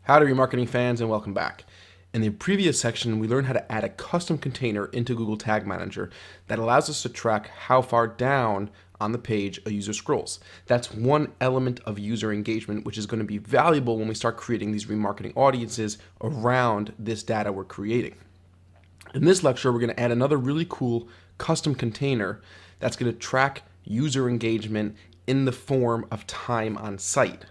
Howdy remarketing fans, and welcome back. In the previous section, we learned how to add a custom container into Google Tag Manager that allows us to track how far down on the page a user scrolls. That's one element of user engagement, which is going to be valuable when we start creating these remarketing audiences around this data we're creating. In this lecture, we're going to add another really cool custom container that's going to track user engagement in the form of time on site.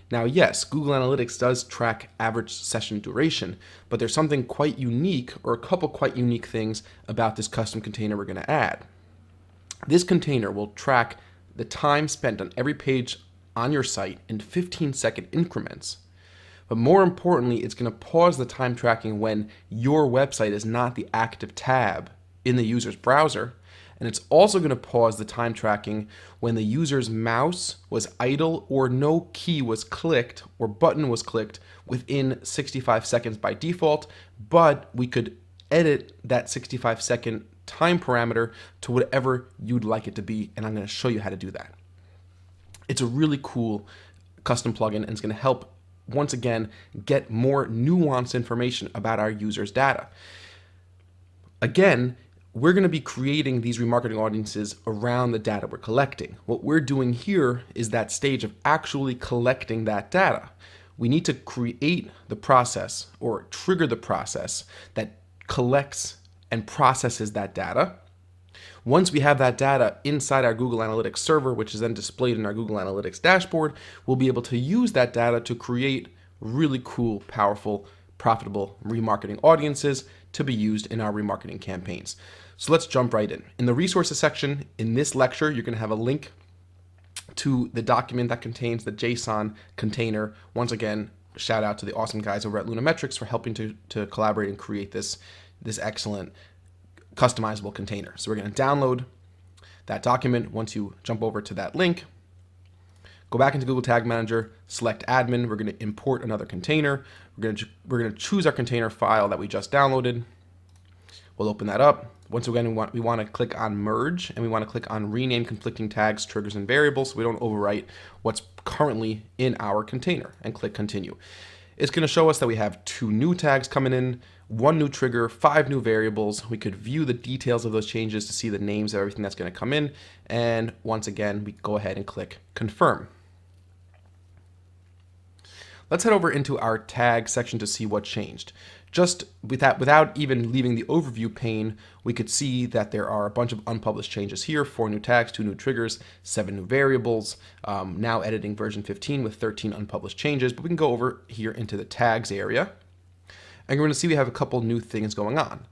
Now, yes, Google Analytics does track average session duration, but there's something quite unique, or a couple quite unique things about this custom container we're going to add. This container will track the time spent on every page on your site in 15-second increments. But more importantly, it's going to pause the time tracking when your website is not the active tab in the user's browser. And it's also going to pause the time tracking when the user's mouse was idle or no key was clicked or button was clicked within 65 seconds by default, but we could edit that 65-second time parameter to whatever you'd like it to be, and I'm going to show you how to do that. It's a really cool custom plugin, and it's going to help, once again, get more nuanced information about our users' data. Again, we're going to be creating these remarketing audiences around the data we're collecting. What we're doing here is that stage of actually collecting that data. We need to create the process or trigger the process that collects and processes that data. Once we have that data inside our Google Analytics server, which is then displayed in our Google Analytics dashboard, we'll be able to use that data to create really cool, powerful, profitable remarketing audiences to be used in our remarketing campaigns. So let's jump right in. In the resources section, in this lecture, you're going to have a link to the document that contains the JSON container. Once again, shout out to the awesome guys over at Lunametrics for helping to collaborate and create this excellent customizable container. So we're going to download that document. Once you jump over to that link, go back into Google Tag Manager, select admin. We're going to import another container. We're going to choose our container file that we just downloaded. We'll open that up. Once again, we want to click on merge, and we want to click on rename conflicting tags, triggers, and variables so we don't overwrite what's currently in our container, and click continue. It's going to show us that we have 2 new tags coming in, 1 new trigger, 5 new variables. We could view the details of those changes to see the names of everything that's going to come in. And once again, we go ahead and click confirm. Let's head over into our tag section to see what changed. Just without even leaving the overview pane, we could see that there are a bunch of unpublished changes here: 4 new tags, 2 new triggers, 7 new variables, now editing version 15 with 13 unpublished changes. But we can go over here into the tags area, and we're going to see we have a couple new things going on.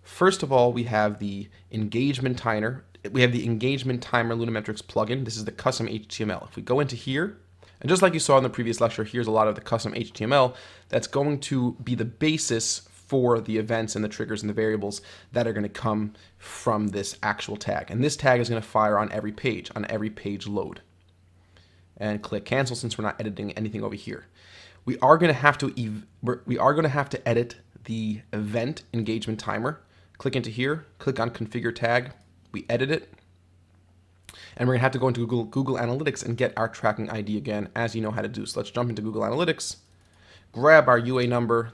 First of all, we have the engagement timer. We have the engagement timer Lunametrics plugin. This is the custom HTML. If we go into here, and just like you saw in the previous lecture, here's a lot of the custom HTML that's going to be the basis for the events and the triggers and the variables that are going to come from this actual tag. And this tag is going to fire on every page load. And click cancel since we're not editing anything over here. We are going to have to edit the event engagement timer. Click into here, click on configure tag. We edit it. And we're going to have to go into Google Analytics and get our tracking ID again, as you know how to do. So let's jump into Google Analytics, grab our UA number,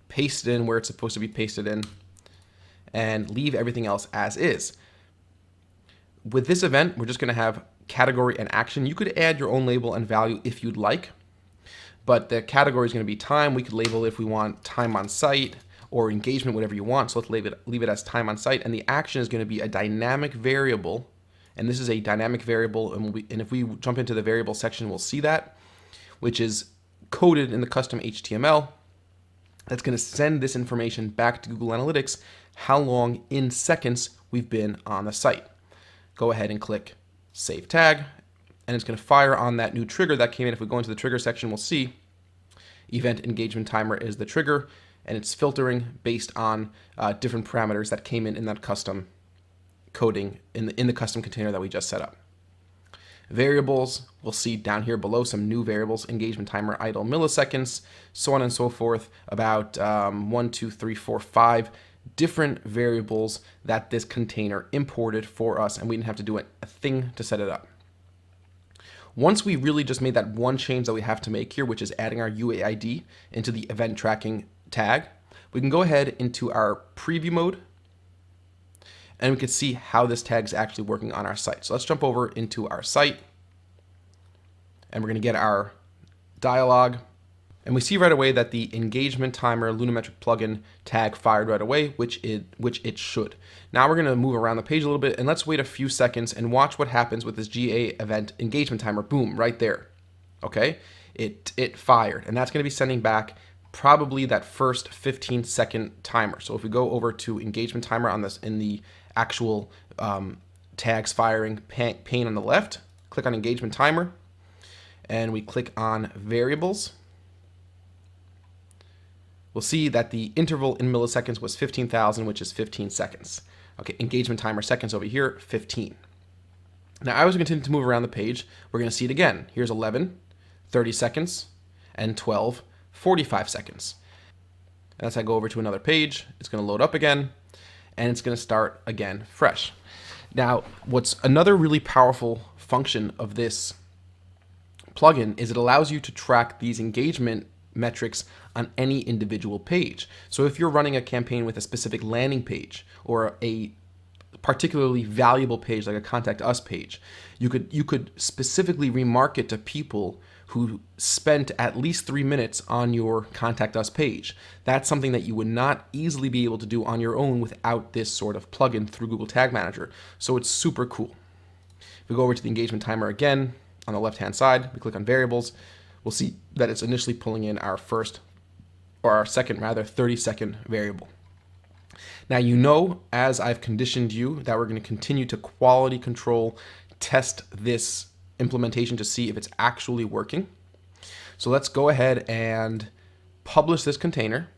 paste it in where it's supposed to be pasted in, and leave everything else as is. With this event, we're just going to have category and action. You could add your own label and value if you'd like, but the category is going to be time. We could label if we want time on site or engagement, whatever you want. So let's leave it as time on site. And the action is going to be a dynamic variable. And this is a dynamic variable, and if we jump into the variable section, we'll see that, which is coded in the custom HTML. That's going to send this information back to Google Analytics, how long in seconds we've been on the site. Go ahead and click Save Tag, and it's going to fire on that new trigger that came in. If we go into the trigger section, we'll see Event Engagement Timer is the trigger, and it's filtering based on different parameters that came in that custom coding in the custom container that we just set up. Variables, we'll see down here below some new variables: engagement timer, idle milliseconds, so on and so forth. About 1, 2, 3, 4, 5 different variables that this container imported for us, and we didn't have to do a thing to set it up. Once we really just made that one change that we have to make here, which is adding our UAID into the event tracking tag, we can go ahead into our preview mode and we can see how this tag is actually working on our site. So let's jump over into our site and we're going to get our dialog. And we see right away that the engagement timer Lunametric plugin tag fired right away, which it should. Now we're going to move around the page a little bit and let's wait a few seconds and watch what happens with this GA event engagement timer. Boom, right there. Okay, it fired, and that's going to be sending back probably that first 15-second timer. So if we go over to engagement timer on this in the actual tags firing pane on the left, click on engagement timer, and we click on variables. We'll see that the interval in milliseconds was 15,000, which is 15 seconds. Okay, engagement timer seconds over here, 15. Now, as we continue to move around the page, we're going to see it again. Here's 11, 30 seconds, and 12, 45 seconds. And as I go over to another page, it's going to load up again, and it's going to start again fresh. Now, what's another really powerful function of this plugin is it allows you to track these engagement metrics on any individual page. So if you're running a campaign with a specific landing page or a particularly valuable page like a contact us page, you could specifically remarket to people who spent at least 3 minutes on your contact us page. That's something that you would not easily be able to do on your own without this sort of plugin through Google Tag Manager. So it's super cool. If we go over to the engagement timer again, on the left-hand side, we click on variables, we'll see that it's initially pulling in our second 30-second variable. Now, you know, as I've conditioned you, that we're going to continue to quality control test this implementation to see if it's actually working. So let's go ahead and publish this container.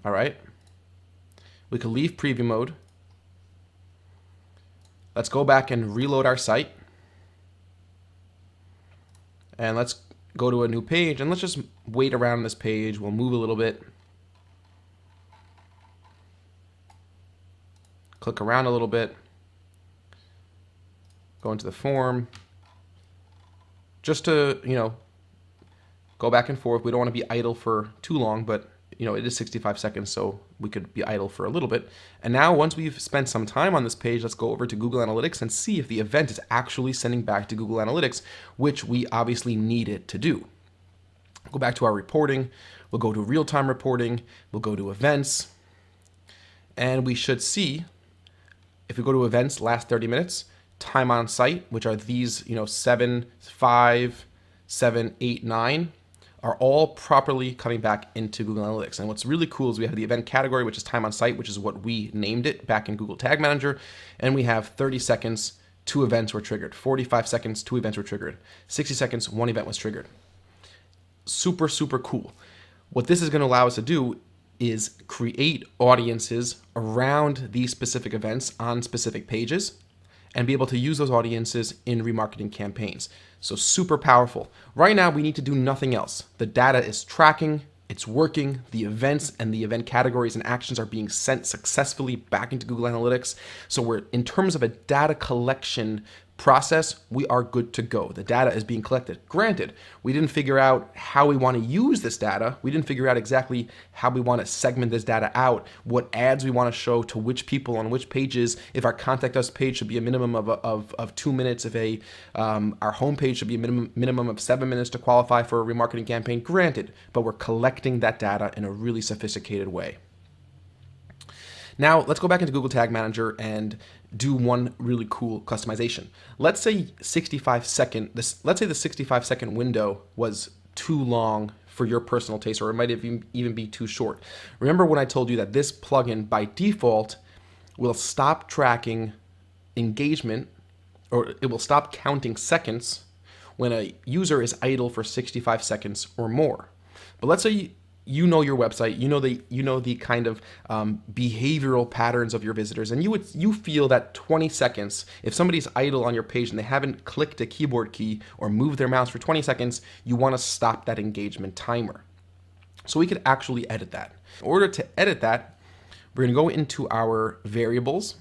All right. We can leave preview mode. Let's go back and reload our site. And let's go to a new page and let's just wait around this page. We'll move a little bit. Click around a little bit. Go into the form. Just to, go back and forth. We don't want to be idle for too long, but it is 65 seconds, so we could be idle for a little bit. And now once we've spent some time on this page, let's go over to Google Analytics and see if the event is actually sending back to Google Analytics, which we obviously need it to do. Go back to our reporting. We'll go to real-time reporting. We'll go to events. And we should see, if we go to events, last 30 minutes, time on site, which are these, 7, 5, 7, 8, 9, are all properly coming back into Google Analytics. And what's really cool is we have the event category, which is time on site, which is what we named it back in Google Tag Manager. And we have 30 seconds, 2 events were triggered. 45 seconds, 2 events were triggered. 60 seconds, 1 event was triggered. Super, super cool. What this is going to allow us to do is create audiences around these specific events on specific pages and be able to use those audiences in remarketing campaigns. So super powerful. Right now, we need to do nothing else. The data is tracking, it's working, the events and the event categories and actions are being sent successfully back into Google Analytics. So we're, in terms of a data collection process, we are good to go. The data is being collected. Granted, we didn't figure out how we want to use this data. We didn't figure out exactly how we want to segment this data out, what ads we want to show to which people on which pages, if our contact us page should be a minimum of 2 minutes, if our home page should be a minimum of 7 minutes to qualify for a remarketing campaign. Granted, but we're collecting that data in a really sophisticated way. Now, let's go back into Google Tag Manager and do one really cool customization. Let's say the 65-second window was too long for your personal taste, or it might even be too short. Remember when I told you that this plugin by default will stop tracking engagement, or it will stop counting seconds when a user is idle for 65 seconds or more. But let's say you know your website, you know the kind of behavioral patterns of your visitors, and you feel that 20 seconds, if somebody's idle on your page and they haven't clicked a keyboard key or moved their mouse for 20 seconds, you want to stop that engagement timer. So we could actually edit that. In order to edit that, we're going to go into our variables,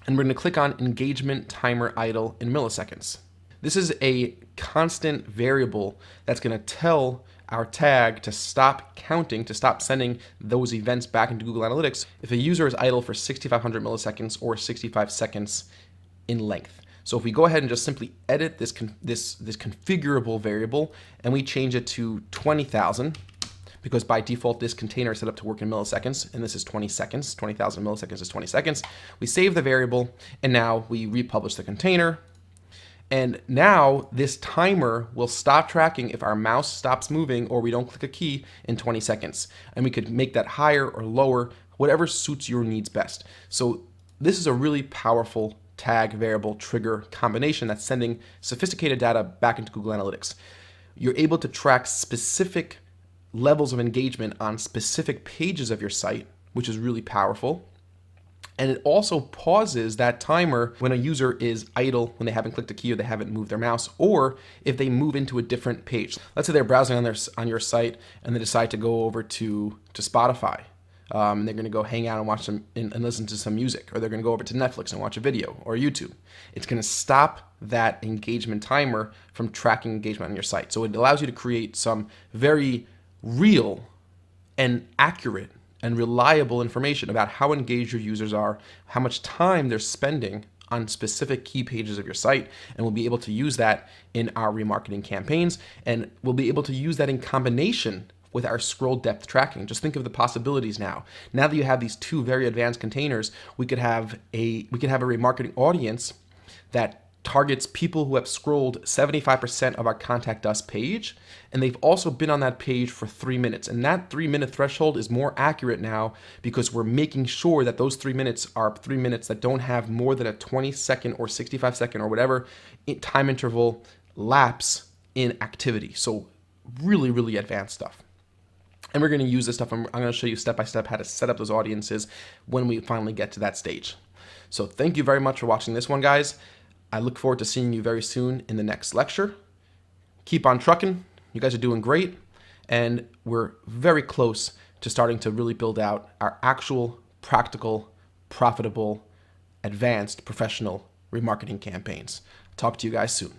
And we're going to click on engagement timer idle in milliseconds. This is a constant variable that's going to tell our tag to stop counting, to stop sending those events back into Google Analytics if a user is idle for 6,500 milliseconds or 65 seconds in length. So if we go ahead and just simply edit this configurable variable and we change it to 20,000, because by default this container is set up to work in milliseconds, and this is 20 seconds. 20,000 milliseconds is 20 seconds. We save the variable, and now we republish the container. And now this timer will stop tracking if our mouse stops moving or we don't click a key in 20 seconds. And we could make that higher or lower, whatever suits your needs best. So this is a really powerful tag variable trigger combination that's sending sophisticated data back into Google Analytics. You're able to track specific levels of engagement on specific pages of your site, which is really powerful. And it also pauses that timer when a user is idle, when they haven't clicked a key or they haven't moved their mouse, or if they move into a different page. Let's say they're browsing on your site and they decide to go over to Spotify. They're going to go hang out and watch some and listen to some music, or they're going to go over to Netflix and watch a video, or YouTube. It's going to stop that engagement timer from tracking engagement on your site. So it allows you to create some very real and accurate and reliable information about how engaged your users are, how much time they're spending on specific key pages of your site, and we'll be able to use that in our remarketing campaigns, and we'll be able to use that in combination with our scroll depth tracking. Just think of the possibilities now. Now that you have these two very advanced containers, we could have a remarketing audience that targets people who have scrolled 75% of our Contact Us page, and they've also been on that page for 3 minutes. And that 3-minute threshold is more accurate now because we're making sure that those 3 minutes are 3 minutes that don't have more than a 20-second or 65-second or whatever time interval lapse in activity. So really, really advanced stuff. And we're going to use this stuff. I'm going to show you step by step how to set up those audiences when we finally get to that stage. So thank you very much for watching this one, guys. I look forward to seeing you very soon in the next lecture. Keep on trucking. You guys are doing great. And we're very close to starting to really build out our actual, practical, profitable, advanced, professional remarketing campaigns. Talk to you guys soon.